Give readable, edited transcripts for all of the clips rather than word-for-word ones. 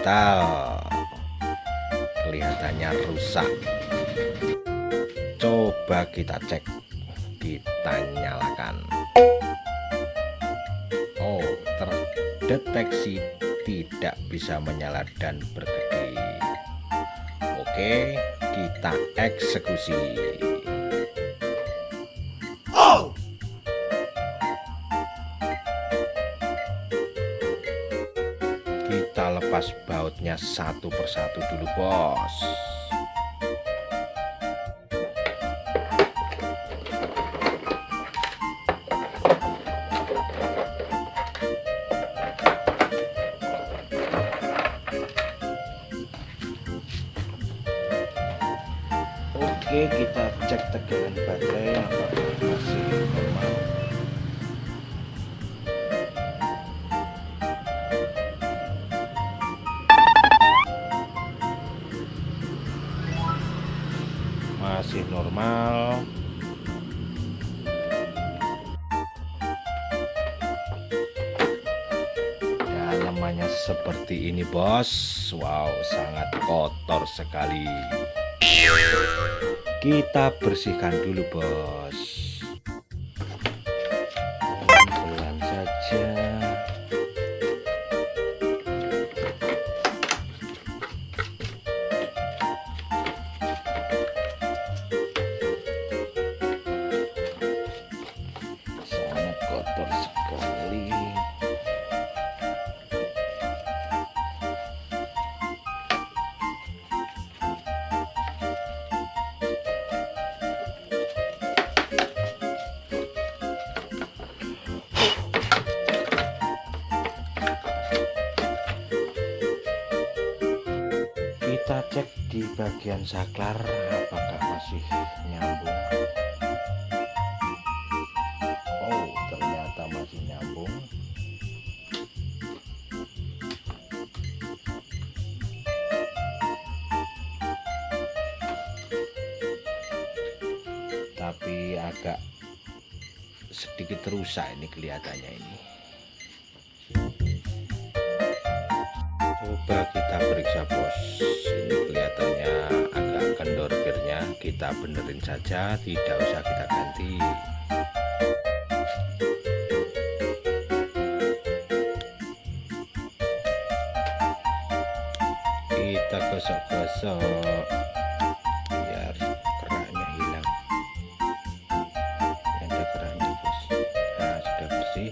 gatal, kelihatannya rusak. Coba kita cek, kita nyalakan. Oh, terdeteksi tidak bisa menyala dan berkedip. Oke, kita eksekusi. Kita lepas bautnya satu persatu dulu, bos. Oke, kita cek tegangan baterai apakah masih normal. Masih normal. Dalamannya seperti ini, bos. Wow, sangat kotor sekali. Kita bersihkan dulu, bos. Pelan saja. Sangat kotor sekali. Kita cek di bagian saklar apakah masih nyambung. Oh, ternyata masih nyambung. Tapi agak sedikit rusak ini kelihatannya ini. Coba kita periksa, bos. Ini kelihatannya agak kendor gearnya. Kita benerin saja, tidak usah kita ganti. Kita gosok-gosok biar keraknya hilang. Ini ada keraknya, bos. Nah, sudah bersih.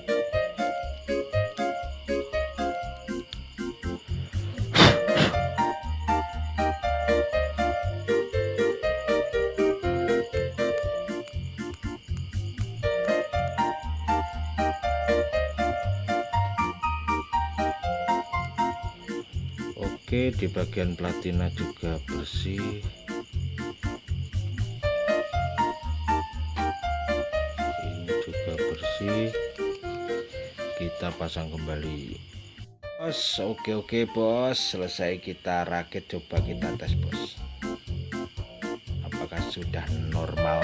Oke, di bagian platina juga bersih. Ini juga bersih. Kita pasang kembali, bos. Oke bos, selesai kita rakit. Coba kita tes, bos. Apakah sudah normal?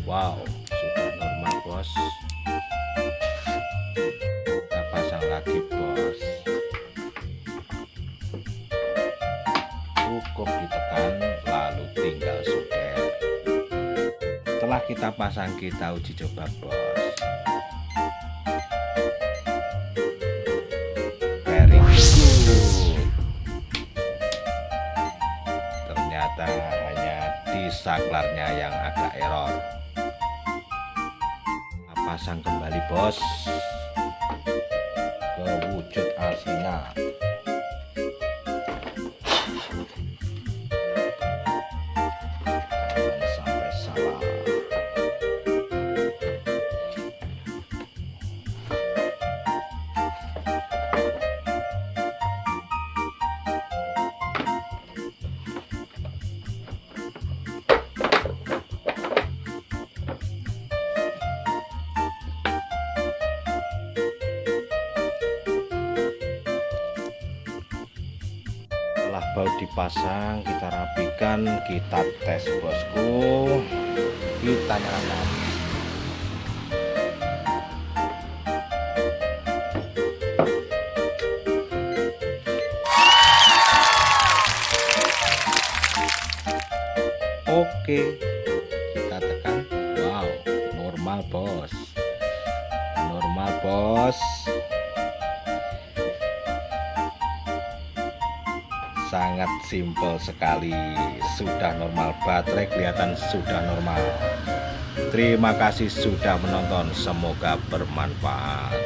Wow, sudah normal, bos. Kita pasang lagi, bos. Cukup ditekan, lalu tinggal solder. Setelah kita pasang, kita uji coba, bos. Very good. Ternyata hanya di saklarnya yang agak error. Kita pasang kembali, bos, ke wujud aslinya. Jangan sampai salah. Setelah baut dipasang, kita rapikan, kita tes, bosku. Kita nyalakan. Oke, kita tekan. Wow, normal bos, normal bos. Sangat simpel sekali, sudah normal, baterai kelihatan sudah normal. Terima kasih sudah menonton, semoga bermanfaat.